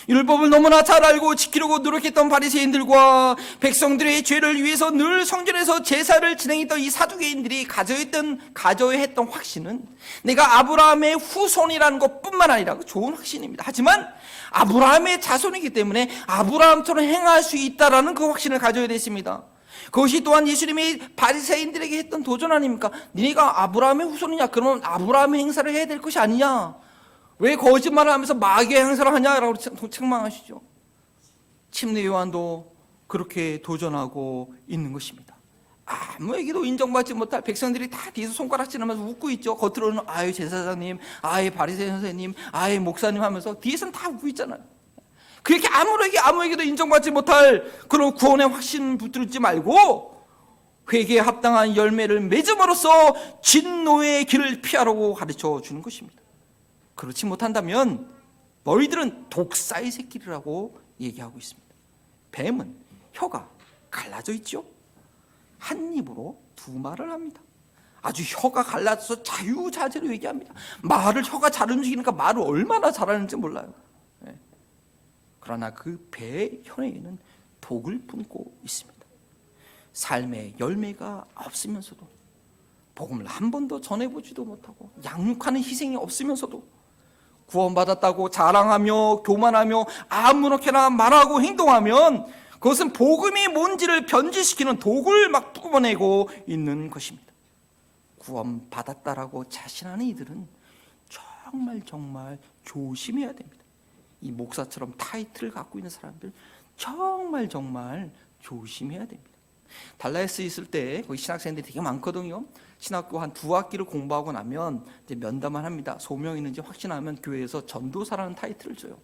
율법을 너무나 잘 알고 지키려고 노력했던 바리새인들과 백성들의 죄를 위해서 늘 성전에서 제사를 진행했던 이 사두개인들이 가져야 했던 확신은 내가 아브라함의 후손이라는 것뿐만 아니라 좋은 확신입니다. 하지만 아브라함의 자손이기 때문에 아브라함처럼 행할 수 있다라는 그 확신을 가져야 됐습니다. 그것이 또한 예수님이 바리새인들에게 했던 도전 아닙니까? 네가 아브라함의 후손이냐? 그러면 아브라함의 행사를 해야 될 것이 아니냐? 왜 거짓말을 하면서 마귀의 행사를 하냐라고 책망하시죠. 침례 요한도 그렇게 도전하고 있는 것입니다. 아무에게도 인정받지 못할 백성들이 다 뒤에서 손가락질하면서 웃고 있죠. 겉으로는 아유 제사장님, 아유 바리새인 선생님, 아유 목사님 하면서 뒤에서는 다 웃고 있잖아요. 그렇게 아무에게도 인정받지 못할 그런 구원의 확신 붙들지 말고 회개에 합당한 열매를 맺음으로써 진노의 길을 피하라고 가르쳐 주는 것입니다. 그렇지 못한다면 너희들은 독사의 새끼라고 얘기하고 있습니다. 뱀은 혀가 갈라져 있죠. 한 입으로 두 말을 합니다. 아주 혀가 갈라져서 자유자재로 얘기합니다. 말을 혀가 잘 움직이니까 말을 얼마나 잘하는지 몰라요. 그러나 그 배의 혀에는 독을 품고 있습니다. 삶의 열매가 없으면서도, 복음을 한 번도 전해보지도 못하고, 양육하는 희생이 없으면서도 구원받았다고 자랑하며 교만하며 아무렇게나 말하고 행동하면 그것은 복음이 뭔지를 변질시키는 독을 막 뿜어내고 있는 것입니다. 구원받았다라고 자신하는 이들은 정말 조심해야 됩니다. 이 목사처럼 타이틀을 갖고 있는 사람들 정말 조심해야 됩니다. 달라에스 있을 때 거기 신학생들이 되게 많거든요. 신학교 한 2학기를 공부하고 나면 이제 면담을 합니다. 소명이 있는지 확신하면 교회에서 전도사라는 타이틀을 줘요.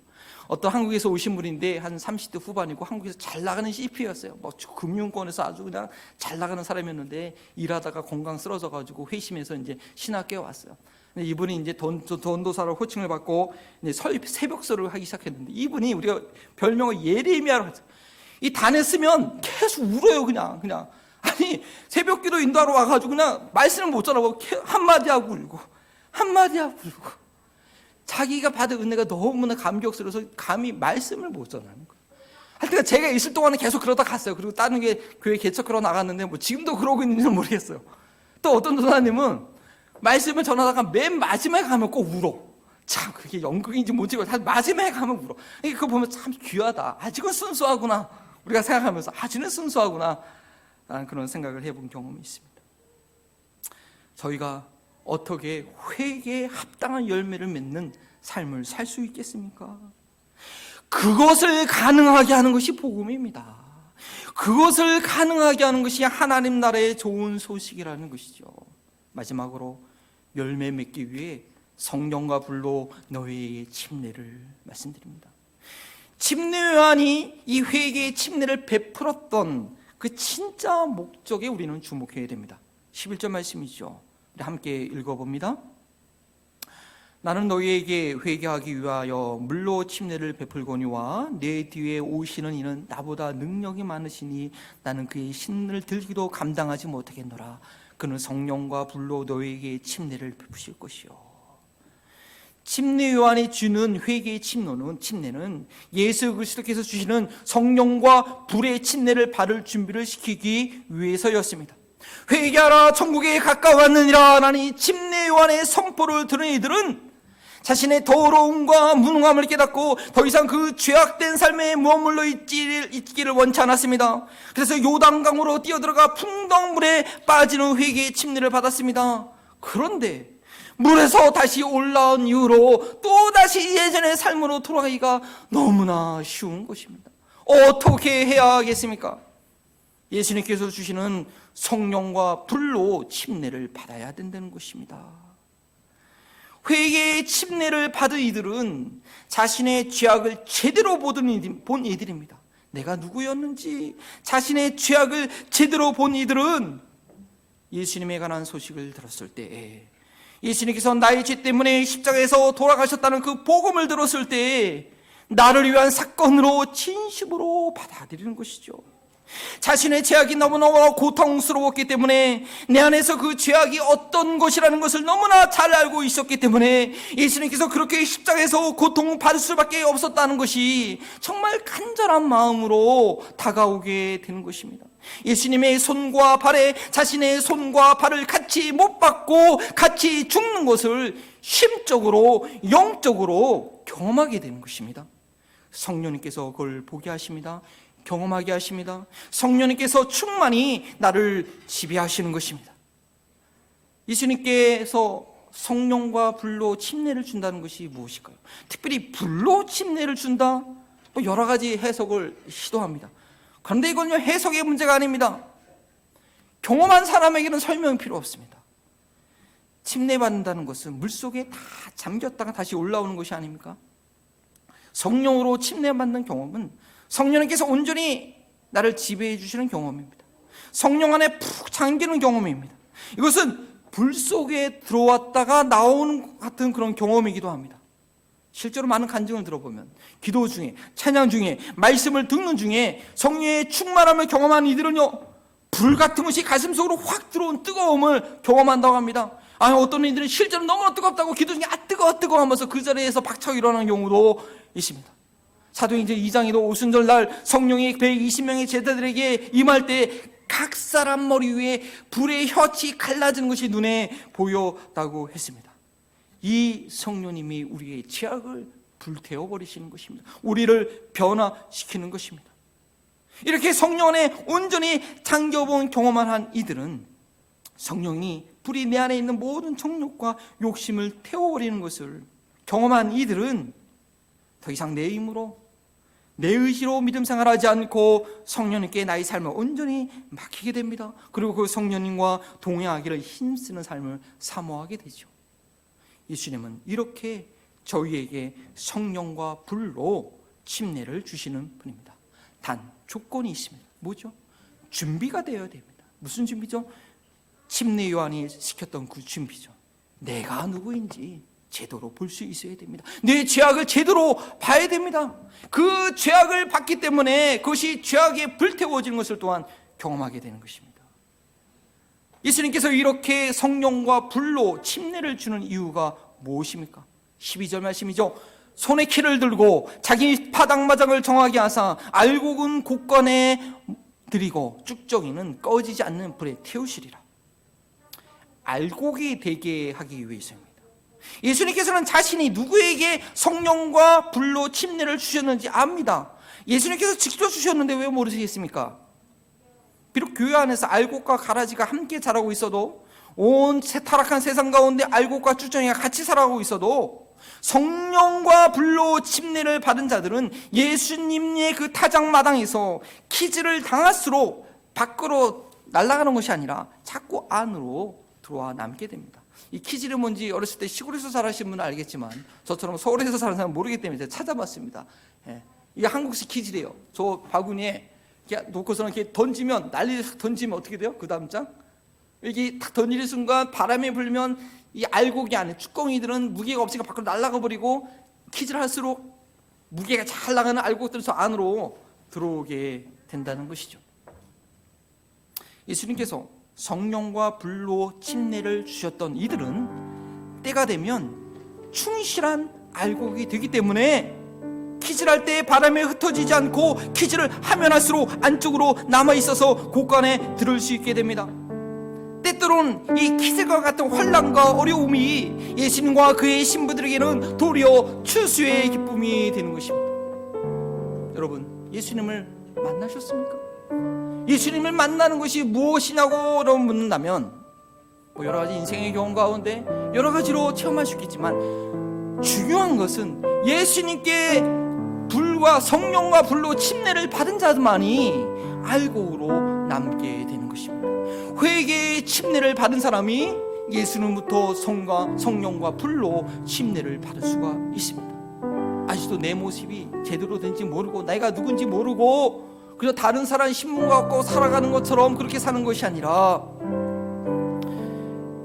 어떤 한국에서 오신 분인데 한 30대 후반이고 한국에서 잘 나가는 CP였어요. 뭐 금융권에서 아주 그냥 잘 나가는 사람이었는데 일하다가 건강 쓰러져 가지고 회심해서 이제 신학교에 왔어요. 근데 이분이 이제 전도사로 호칭을 받고 이제 새벽설을 하기 시작했는데, 이분이 우리가 별명을 예레미야로 하죠. 이 단에 쓰면 계속 울어요. 그냥 아니 새벽기도 인도하러 와가지고 그냥 말씀을 못 전하고 한마디 하고 울고 자기가 받은 은혜가 너무나 감격스러워서 감히 말씀을 못 전하는 거예요. 하여튼 제가 있을 동안은 계속 그러다 갔어요. 그리고 다른 교회 개척하러 나갔는데 뭐 지금도 그러고 있는지는 모르겠어요. 또 어떤 도사님은 말씀을 전하다가 맨 마지막에 가면 꼭 울어. 참 그게 연극인지 뭔지 마지막에 가면 울어. 그거 보면 참 귀하다. 아직은 순수하구나. 우리가 생각하면서 아직은 순수하구나 라는 그런 생각을 해본 경험이 있습니다. 저희가 어떻게 회개에 합당한 열매를 맺는 삶을 살 수 있겠습니까? 그것을 가능하게 하는 것이 복음입니다. 그것을 가능하게 하는 것이 하나님 나라의 좋은 소식이라는 것이죠. 마지막으로 열매 맺기 위해 성령과 불로 너희에게 침례를 말씀드립니다. 침례 요한이 이 회개의 침례를 베풀었던 그 진짜 목적에 우리는 주목해야 됩니다. 11절 말씀이죠. 함께 읽어봅니다. 나는 너희에게 회개하기 위하여 물로 침례를 베풀거니와 내 뒤에 오시는 이는 나보다 능력이 많으시니 나는 그의 신을 들기도 감당하지 못하겠노라. 그는 성령과 불로 너희에게 침례를 베푸실 것이요. 침례 요한이 주는 회개의 침례는 예수 그리스도께서 주시는 성령과 불의 침례를 받을 준비를 시키기 위해서였습니다. 회개하라 천국에 가까웠느니라 라는 침례 요한의 선포를 들은 이들은 자신의 더러움과 무능함을 깨닫고 더 이상 그 죄악된 삶에 머물러 있기를 원치 않았습니다. 그래서 요단강으로 뛰어들어가 풍덩물에 빠지는 회개의 침례를 받았습니다. 그런데 물에서 다시 올라온 이후로 또다시 예전의 삶으로 돌아가기가 너무나 쉬운 것입니다. 어떻게 해야 하겠습니까? 예수님께서 주시는 성령과 불로 침례를 받아야 된다는 것입니다. 회개의 침례를 받은 이들은 자신의 죄악을 제대로 본 이들입니다. 내가 누구였는지 자신의 죄악을 제대로 본 이들은 예수님에 관한 소식을 들었을 때, 예수님께서 나의 죄 때문에 십자가에서 돌아가셨다는 그 복음을 들었을 때 나를 위한 사건으로 진심으로 받아들이는 것이죠. 자신의 죄악이 너무너무 고통스러웠기 때문에, 내 안에서 그 죄악이 어떤 것이라는 것을 너무나 잘 알고 있었기 때문에 예수님께서 그렇게 십자가에서 고통받을 수밖에 없었다는 것이 정말 간절한 마음으로 다가오게 되는 것입니다. 예수님의 손과 발에 자신의 손과 발을 같이 못 박고 같이 죽는 것을 심적으로, 영적으로 경험하게 되는 것입니다. 성령님께서 그걸 보게 하십니다. 경험하게 하십니다. 성령님께서 충만히 나를 지배하시는 것입니다. 예수님께서 성령과 불로 침례를 준다는 것이 무엇일까요? 특별히 불로 침례를 준다? 여러 가지 해석을 시도합니다. 그런데 이건요, 해석의 문제가 아닙니다. 경험한 사람에게는 설명이 필요 없습니다. 침례받는다는 것은 물속에 다 잠겼다가 다시 올라오는 것이 아닙니까? 성령으로 침례받는 경험은 성령님께서 온전히 나를 지배해 주시는 경험입니다. 성령 안에 푹 잠기는 경험입니다. 이것은 불 속에 들어왔다가 나오는 것 같은 그런 경험이기도 합니다. 실제로 많은 간증을 들어보면 기도 중에, 찬양 중에, 말씀을 듣는 중에 성령의 충만함을 경험하는 이들은요, 불 같은 것이 가슴 속으로 확 들어온 뜨거움을 경험한다고 합니다. 어떤 이들은 실제로 너무나 뜨겁다고 기도 중에 뜨거워 하면서 그 자리에서 박차고 일어나는 경우도 있습니다. 사도행전 2장에도 오순절 날 성령이 120명의 제자들에게 임할 때 각 사람 머리 위에 불의 혀치 갈라지는 것이 눈에 보였다고 했습니다. 이 성령님이 우리의 죄악을 불태워 버리시는 것입니다. 우리를 변화시키는 것입니다. 이렇게 성령 안에 온전히 잠겨본 경험을 한 이들은 성령이 불이 내 안에 있는 모든 정욕과 욕심을 태워버리는 것을 경험한 이들은 더 이상 내 힘으로, 내 의지로 믿음 생활하지 않고 성령님께 나의 삶을 온전히 맡기게 됩니다. 그리고 그 성령님과 동행하기를 힘쓰는 삶을 사모하게 되죠. 예수님은 이렇게 저희에게 성령과 불로 침례를 주시는 분입니다. 단 조건이 있습니다. 뭐죠? 준비가 되어야 됩니다. 무슨 준비죠? 침례 요한이 시켰던 그 준비죠. 내가 누구인지 제대로 볼 수 있어야 됩니다. 내 죄악을 제대로 봐야 됩니다. 그 죄악을 봤기 때문에 그것이 죄악에 불태워지는 것을 또한 경험하게 되는 것입니다. 예수님께서 이렇게 성령과 불로 침례를 주는 이유가 무엇입니까? 12절 말씀이죠. 손에 키를 들고 자기 파당마장을 정하게 하사 알곡은 곳간에 들이고 쭉정이는 꺼지지 않는 불에 태우시리라. 알곡이 되게 하기 위해서입니다. 예수님께서는 자신이 누구에게 성령과 불로 침례를 주셨는지 압니다. 예수님께서 직접 주셨는데 왜 모르시겠습니까? 비록 교회 안에서 알곡과 가라지가 함께 자라고 있어도, 온 타락한 세상 가운데 알곡과 쭉정이가 같이 살아가고 있어도 성령과 불로 침례를 받은 자들은 예수님의 그 타작마당에서 키즈를 당할수록 밖으로 날아가는 것이 아니라 자꾸 안으로 들어와 남게 됩니다. 이 키즈는 뭔지 어렸을 때 시골에서 살아신 분은 알겠지만 저처럼 서울에서 사는 사람은 모르기 때문에 제가 찾아봤습니다. 이게 한국식 키즈래요. 저 바구니에 이렇게 놓고서는 이렇게 던지면, 난리 던지면 어떻게 돼요? 그 다음 장? 이게 딱 던지는 순간 바람이 불면 이 알곡이 안에 쭈꺼기들은 무게가 없으니까 밖으로 날아가 버리고, 키즈를 할수록 무게가 잘 나가는 알곡들에서 안으로 들어오게 된다는 것이죠. 예수님께서 성령과 불로 침례를 주셨던 이들은 때가 되면 충실한 알곡이 되기 때문에 키즈를 할 때 바람에 흩어지지 않고 키즈를 하면 할수록 안쪽으로 남아있어서 곳간에 들을 수 있게 됩니다. 때때로는 이 키즈와 같은 혼란과 어려움이 예수님과 그의 신부들에게는 도리어 추수의 기쁨이 되는 것입니다. 여러분, 예수님을 만나셨습니까? 예수님을 만나는 것이 무엇이냐고 여러분 묻는다면 여러 가지 인생의 경험 가운데 여러 가지로 체험할 수 있겠지만, 중요한 것은 예수님께 불과 성령과 불로 침례를 받은 자만이 알곡으로 남게 되는 것입니다. 회개의 침례를 받은 사람이 예수님부터 성령과 불로 침례를 받을 수가 있습니다. 아직도 내 모습이 제대로 된지 모르고 내가 누군지 모르고 그저 다른 사람 신분 갖고 살아가는 것처럼 그렇게 사는 것이 아니라,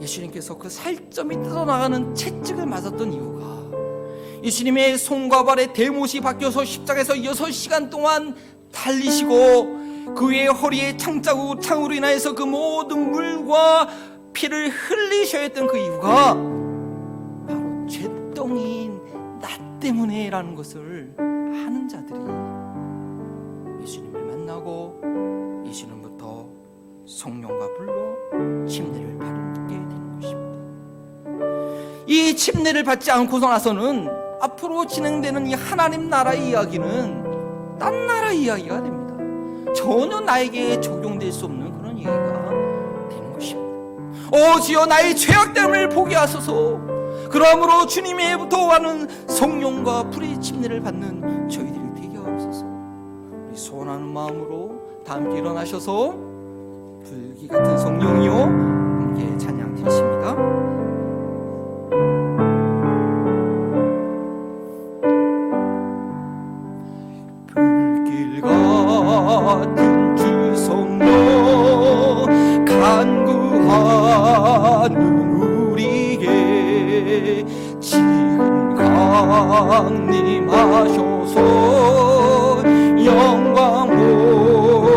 예수님께서 그 살점이 뜯어나가는 채찍을 맞았던 이유가 예수님의 손과 발에 대못이 박혀서 십자가에서 6시간 동안 달리시고 그의 허리에 창으로 인하여서 그 모든 물과 피를 흘리셔야 했던 그 이유가 바로 죄덩이인 나 때문에라는 것을 아는 자들이 예수님을 만나고 예수님부터 성령과 불로 침례를 받게 되는 것입니다. 이 침례를 받지 않고서 나서는 앞으로 진행되는 이 하나님 나라의 이야기는 딴 나라 이야기가 됩니다. 전혀 나에게 적용될 수 없는 그런 얘기가 되는 것입니다. 오 주여, 나의 죄악됨을 보게 하소서. 그러므로 주님의부터 하는 성령과 불의 침례를 받는 저희들이 되게 하옵소서. 우리 소원하는 마음으로 다 함께 일어나셔서 불기 같은 성령이요 함께 찬양 드리십니다. 불길 같은 주 성령 간구하는 우리에게 지금 강림하셔서 영광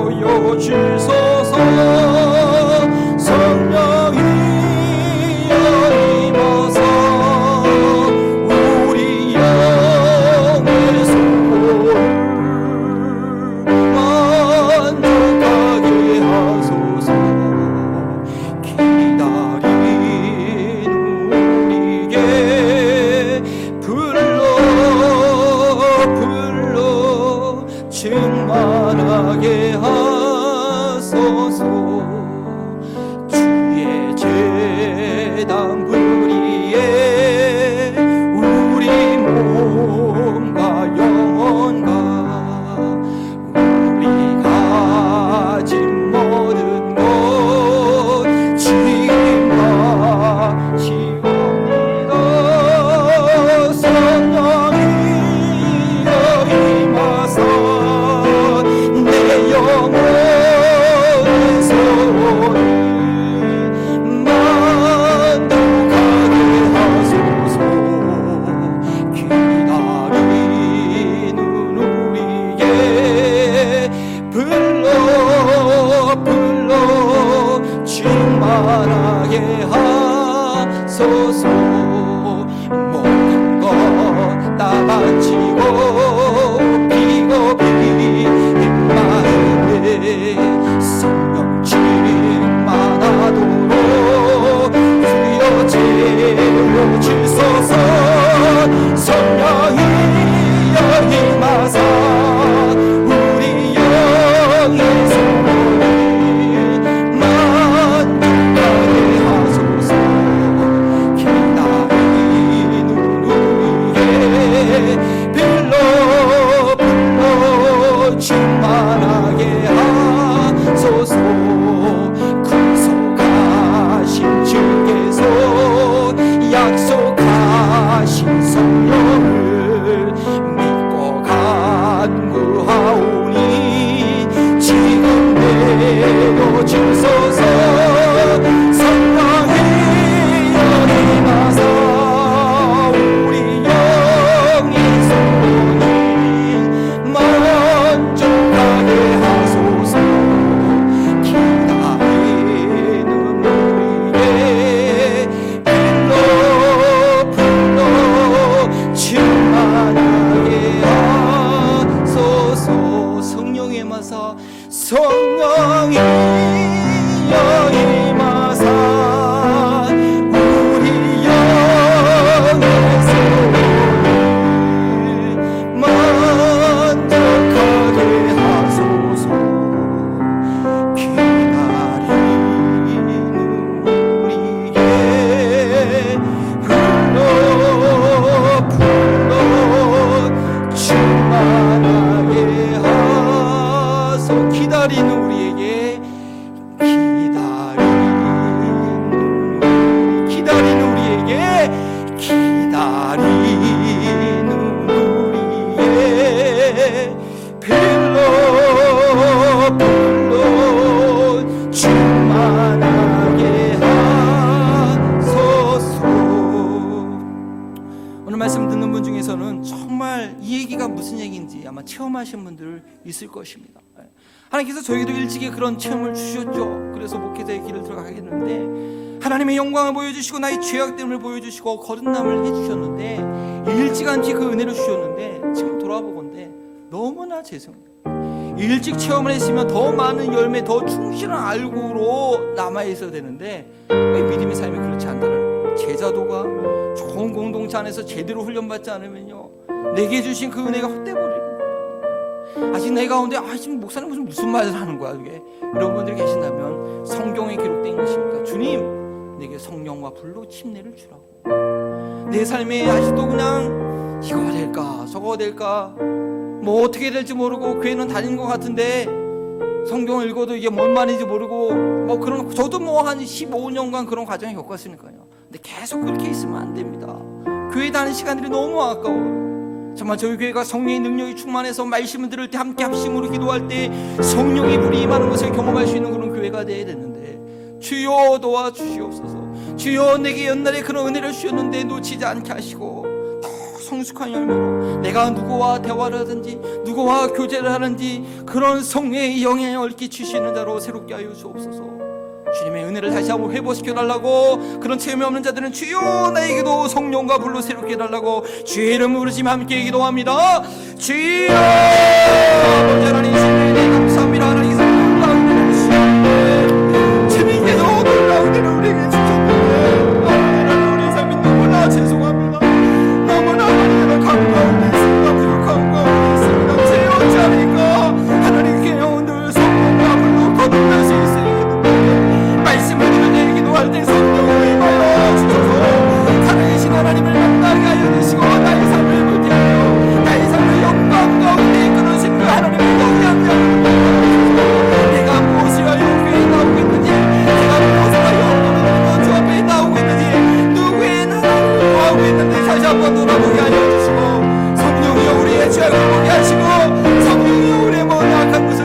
보여주소서. 성령이여 임하사 우리 영의 소원을 만족하게 하소서. 기다리는 우리에게 불러 충만하게 하소서. 주의 제단 불위에 우리 몸과 영혼과 우리 가진 모든 것 책임하시옵니다. 성령이여 임하사 내 영혼의 소원을 만족하게 하소서. 기다리는 우리에게 불러 충만하게 하소서. 모든 것 다 바치고 비겁이 마음에 성령 충만하도록 주여 채워주소서. 성령이여 임하사 우리 영의 소원을 만족하게 하소서. 기다리는 우리에게 불러 충만하게 하소서. 구속하신 주께서 약속하신 성령을 믿고 간구하오니 지금 내려주소서. 성령이여 임하사 우리 영의 소원을 만족하게 하소서. 기다리는 우리에게 불러 충만하게 하소서. 성령의 마사 성령이여 임하사 우리 영의 소원을 만족하게 하소서. 기다리는 우리에게 불러 충만하게 하소. 기다리는 우리에게 기다리는 우리에게 불러 충만하게 하소서. 오늘 말씀 듣는 분 중에서는 정말 이 얘기가 무슨 얘기인지 아마 체험하신 분들 있을 것입니다. 하나님께서 저에게도 일찍이 그런 체험을 주셨죠. 그래서 목회자의 길을 들어가게 됐는데 하나님의 영광을 보여주시고 나의 죄악됨을 보여주시고 거듭남을 해주셨는데 일찌감치 그 은혜를 주셨는데 지금 돌아보건대 너무나 죄송해요. 일찍 체험을 했으면 더 많은 열매, 더 충실한 알고로 남아있어야 되는데 왜 믿음의 삶이 그렇지 않다는 제자도가 좋은 공동체 안에서 제대로 훈련받지 않으면요 내게 주신 그 은혜가 헛되버리는 거예요. 아직 내 가운데 지금 목사님 무슨 말을 하는 거야 이게, 이런 분들이 계신다면 성경에 기록된 것입니다. 주님 내게 성령과 불로 침례를 주라고. 내 삶에 아직도 그냥 이거가 될까 저거가 될까 뭐 어떻게 될지 모르고 교회는 다니는 것 같은데 성경을 읽어도 이게 뭔 말인지 모르고 뭐 그런, 저도 뭐 한 15년간 그런 과정을 겪었으니까요. 근데 계속 그렇게 있으면 안 됩니다. 교회 다니는 시간들이 너무 아까워요. 정말 저희 교회가 성령의 능력이 충만해서 말씀을 들을 때 함께 합심으로 기도할 때 성령의 불이 임하는 것을 경험할 수 있는 그런 교회가 되어야 되는데 주여 도와주시옵소서. 주여 내게 옛날에 그런 은혜를 주셨는데 놓치지 않게 하시고 성숙한 열매로 내가 누구와 대화를 하든지 누구와 교제를 하는지 그런 성령의 영향을 얽히 주시는 자로 새롭게 하여 주옵소서. 주님의 은혜를 다시 한번 회복시켜달라고, 그런 체험이 없는 자들은 주여 나에게도 성령과 불로 새롭게 해달라고 주의 이름 부르시며 함께 기도합니다. 주여 아버지 하나님 주님 감사합니다. 하나님께서 놀라운 은혜를 주시옵소서. 주님께서 놀라운 은혜를 우리에게 주셨는데 하나님 우리 삶이 너무나 죄송합니다. 너무나 감사합니다. 부족한 가운데 있습니다. 죄 없지 않으니까 하나님께 늘 성령과 불로 거듭날 수 있어야 말씀을 들을 때 기도할 때 성령을 임하여 주셔서 살아계신 하나님을 만나게 하여 주시고 나의 삶을 불태우며 나의 삶을 영광 가운데 이끌어주신 그 하나님의 영향력을 내가 무엇을 하여 교회에 나오고 있는지, 내가 무엇을 하여 주 앞에 나오고 있는지, 누구의 나라를 구하고 있는지 다시 한번 돌아보게 하여 주시고 성령이여 우리의 죄악을 보게 하시고 성령이여 우리의 모든 악한 것을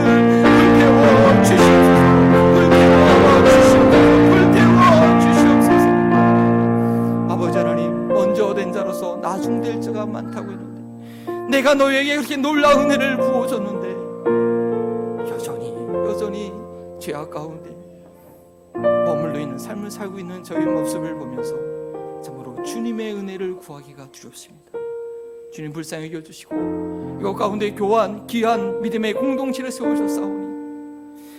불태워 주시옵소서. 아버지 하나님 먼저 된 자로서 나중될 자가 많다고 했는데 내가 너에게 그렇게 놀라운 은혜를 부어줬는데 여전히 죄악 가운데 머물러 있는 삶을 살고 있는 저의 모습을 보면서 참으로 주님의 은혜를 구하기가 두렵습니다. 주님 불쌍히 여겨주시고 이것 가운데 교환 귀한 믿음의 공동체를 세우셨사오니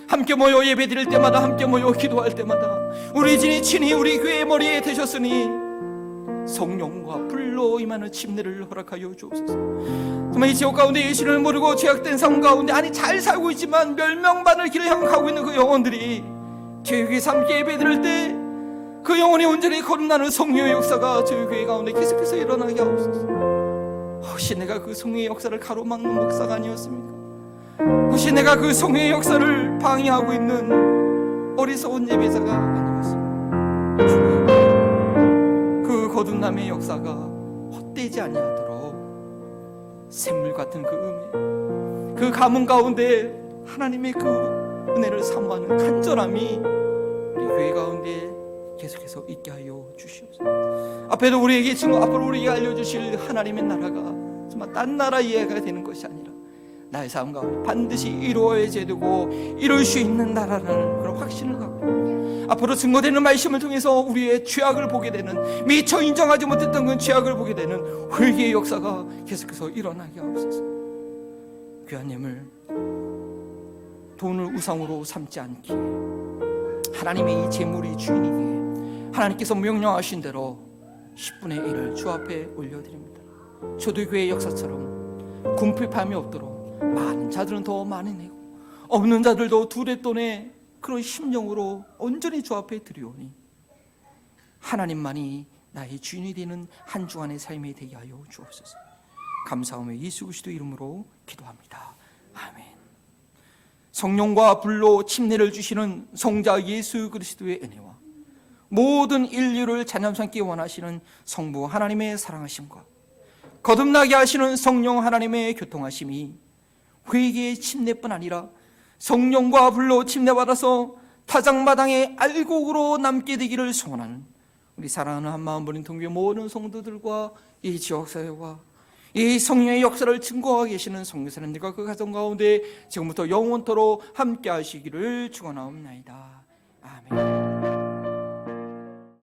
함께 모여 예배드릴 때마다 함께 모여 기도할 때마다 우리 친히 우리 교회의 머리에 되셨으니 성령과 불로 임하는 침례를 허락하여 주옵소서. 정말 이 지역 가운데 예수를 모르고 죄악된 삶 가운데 잘 살고 있지만 멸망받을 길을 향하고 있는 그 영혼들이 저희 교회 함께 예배드릴 때 그 영혼이 온전히 거듭나는 성령의 역사가 저희 교회 가운데 계속해서 일어나게 하옵소서. 혹시 내가 그 성령의 역사를 가로막는 목사가 아니었습니까? 혹시 내가 그 성령의 역사를 방해하고 있는 어리석은 예배자가 아니었습니까? 주님 그 거듭남의 역사가 헛되지 아니하도록 샘물 같은 그 음에 그 가문 가운데 하나님의 그 은혜를 사모하는 간절함이 우리 교회 가운데 계속해서 있게 하여 주시옵소서. 앞에도 우리에게 지금 앞으로 우리에게 알려주실 하나님의 나라가 정말 딴 나라 이해가 되는 것이 아니라 나의 삶 가운데 반드시 이루어져야 되고 이룰 수 있는 나라라는 그런 확신을 갖고 앞으로 증거되는 말씀을 통해서 우리의 죄악을 보게 되는, 미처 인정하지 못했던 그 죄악을 보게 되는 회개의 역사가 계속해서 일어나게 하옵소서. 귀한 예물 돈을 우상으로 삼지 않기에 하나님의 이 재물이 주인이기에 하나님께서 명령하신 대로 10분의 1을 주 앞에 올려드립니다. 초대교회의 역사처럼 궁핍함이 없도록 많은 자들은 더 많이 내고 없는 자들도 두레돈의 그런 심령으로 온전히 주 앞에 드리오니 하나님만이 나의 주인이 되는 한 주간의 삶이 되게 하여 주옵소서. 감사하며 예수 그리스도 이름으로 기도합니다. 아멘. 성령과 불로 침례를 주시는 성자 예수 그리스도의 은혜와 모든 인류를 자녀 삼기 원하시는 성부 하나님의 사랑하심과 거듭나게 하시는 성령 하나님의 교통하심이 회개의 침례뿐 아니라 성령과 불로 침례받아서 타작마당의 알곡으로 남게 되기를 소원하는 우리 사랑하는 한마음 버린 동교회 모든 성도들과 이 지역사회와 이 성령의 역사를 증거하고 계시는 선교사님들과 그 가정 가운데 지금부터 영원토록 함께 하시기를 축원하옵나이다. 아멘.